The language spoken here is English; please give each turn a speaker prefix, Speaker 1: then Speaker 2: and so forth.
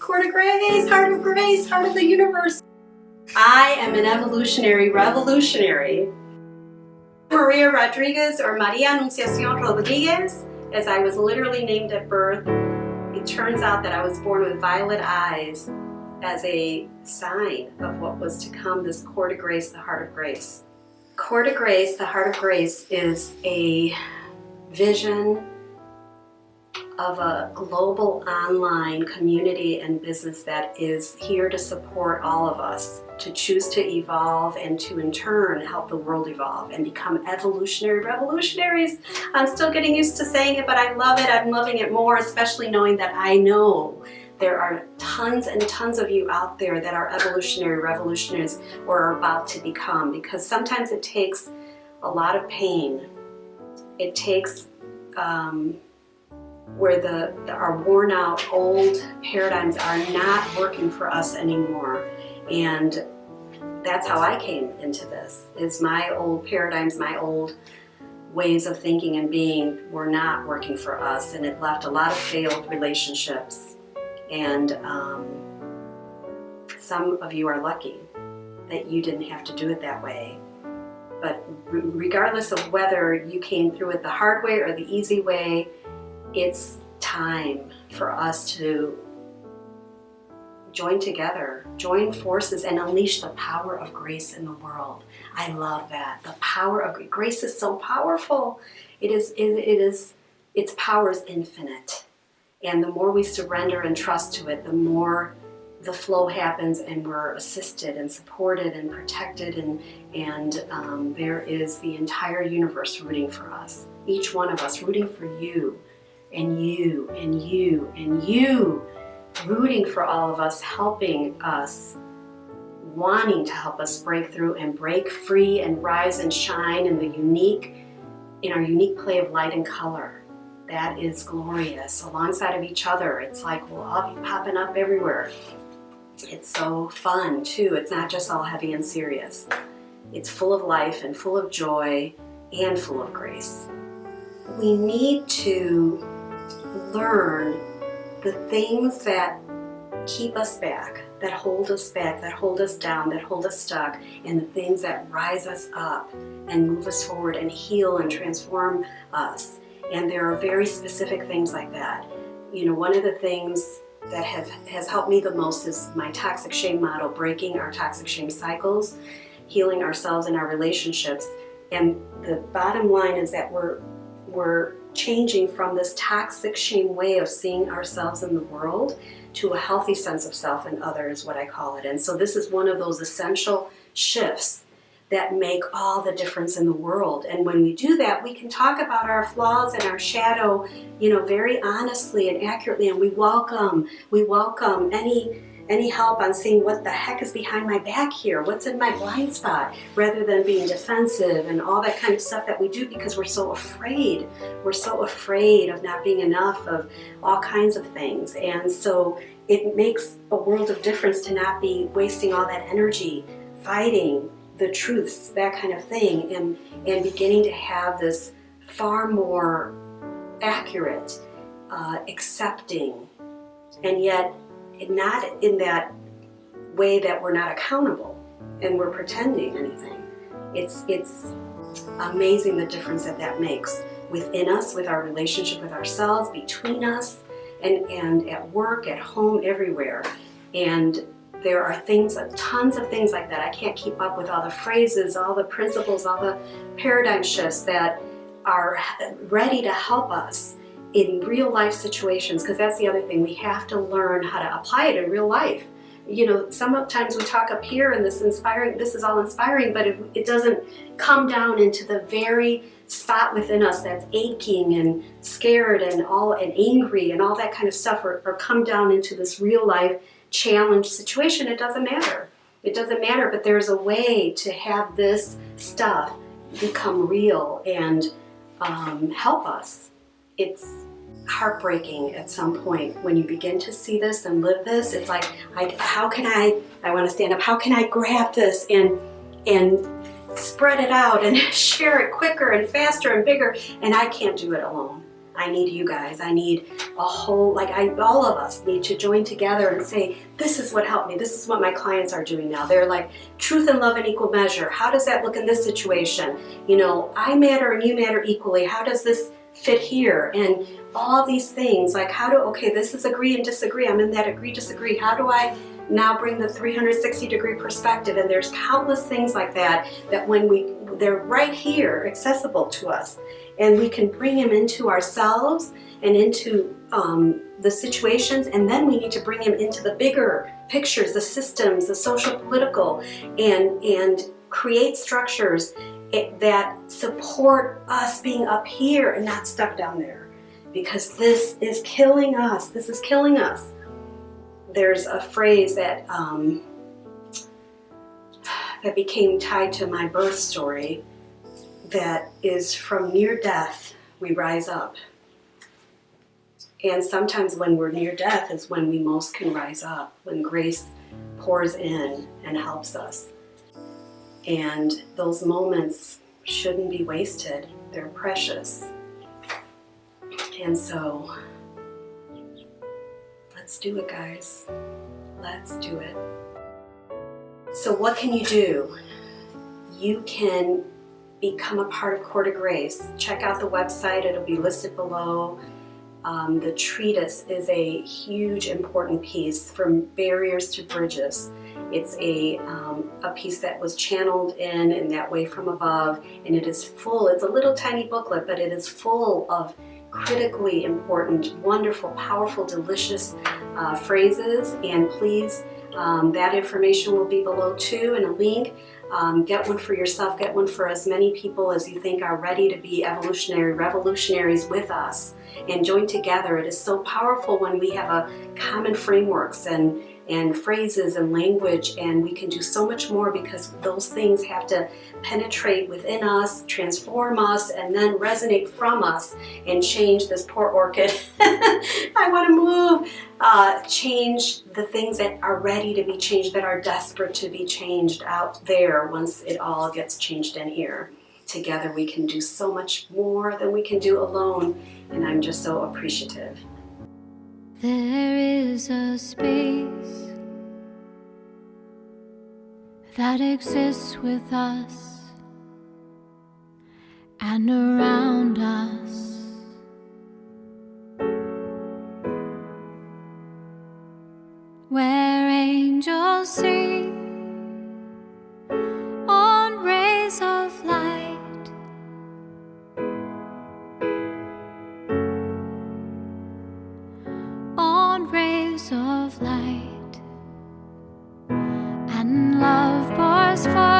Speaker 1: Cour de Grace, heart of grace, heart of the universe. I am an evolutionary revolutionary. Maria Rodriguez, or Maria Anunciacion Rodriguez, as I was literally named at birth. It turns out that I was born with violet eyes as a sign of what was to come, this Cour de Grace, the heart of grace. Cour de Grace, the heart of grace, is a vision of a global online community and business that is here to support all of us to choose to evolve and to in turn help the world evolve and become evolutionary revolutionaries. I'm still getting used to saying it, but I love it. I'm loving it more, especially knowing that I know there are tons and tons of you out there that are evolutionary revolutionaries or are about to become, because sometimes it takes a lot of pain. It takes where our worn out old paradigms are not working for us anymore. And that's how I came into this, is my old paradigms, my old ways of thinking and being were not working for us, and it left a lot of failed relationships. And some of you are lucky that you didn't have to do it that way. But regardless of whether you came through it the hard way or the easy way, it's time for us to join together, join forces, and unleash the power of grace in the world. I love that. The power of grace is so powerful. Its power is infinite. And the more we surrender and trust to it, the more the flow happens, and we're assisted and supported and protected, and there is the entire universe rooting for us. Each one of us rooting for you, and you, and you, and you, rooting for all of us, helping us, wanting to help us break through and break free and rise and shine in our unique play of light and color. That is glorious. Alongside of each other, it's like we'll all be popping up everywhere. It's so fun too. It's not just all heavy and serious. It's full of life and full of joy and full of grace. We need to learn the things that keep us back, that hold us back, that hold us down, that hold us stuck, and the things that rise us up and move us forward and heal and transform us. And there are very specific things like that. You know, one of the things that has helped me the most is my toxic shame model, breaking our toxic shame cycles, healing ourselves and our relationships. And the bottom line is that we're changing from this toxic shame way of seeing ourselves in the world to a healthy sense of self and other, is what I call it. And so this is one of those essential shifts that make all the difference in the world. And when we do that, we can talk about our flaws and our shadow, very honestly and accurately, and we welcome any help on seeing what the heck is behind my back here, what's in my blind spot, rather than being defensive and all that kind of stuff that we do because we're so afraid. We're so afraid of not being enough, of all kinds of things. And so it makes a world of difference to not be wasting all that energy fighting the truths, that kind of thing, and beginning to have this far more accurate, accepting, and yet not in that way that we're not accountable and we're pretending anything. It's amazing the difference that makes within us, with our relationship with ourselves, between us, and at work, at home, everywhere. And there are tons of things like that. I can't keep up with all the phrases, all the principles, all the paradigm shifts that are ready to help us in real life situations, because that's the other thing. We have to learn how to apply it in real life. Sometimes we talk up here and this is all inspiring, but it doesn't come down into the very spot within us that's aching and scared and angry and all that kind of stuff, or come down into this real life challenge situation, it doesn't matter. It doesn't matter, but there's a way to have this stuff become real and help us. It's heartbreaking at some point when you begin to see this and live this. It's like, how can I want to stand up, how can I grab this and spread it out and share it quicker and faster and bigger, and I can't do it alone. I need you guys. I need a whole, all of us need to join together and say, this is what helped me. This is what my clients are doing now. They're like, truth and love in equal measure. How does that look in this situation? You know, I matter and you matter equally. How does this fit here? And all these things, like this is agree and disagree. I'm in that agree, disagree. How do I now bring the 360-degree perspective? And there's countless things like that when they're right here, accessible to us. And we can bring them into ourselves and into the situations, and then we need to bring them into the bigger pictures, the systems, the social, political, and create structures that support us being up here and not stuck down there. Because this is killing us. This is killing us. There's a phrase that that became tied to my birth story, that is, from near death we rise up. And sometimes when we're near death is when we most can rise up, when grace pours in and helps us. And those moments shouldn't be wasted. They're precious. And so let's do it, guys. Let's do it. So what can you do? You can become a part of Cour de Grace. Check out the website. It'll be listed below. The treatise is a huge, important piece, from barriers to bridges. It's a piece that was channeled in that way from above, and it is full. It's a little tiny booklet, but it is full of critically important, wonderful, powerful, delicious phrases. And please, that information will be below too, in a link. Get one for yourself, get one for as many people as you think are ready to be evolutionary revolutionaries with us, and join together. It is so powerful when we have a common frameworks and phrases and language, and we can do so much more, because those things have to penetrate within us, transform us, and then resonate from us and change this poor orchid. I want to move. Change the things that are ready to be changed, that are desperate to be changed out there once it all gets changed in here. Together we can do so much more than we can do alone, and I'm just so appreciative.
Speaker 2: There is a space that exists with us and around us, where angels sing on rays of light, on rays of light, and love pours forth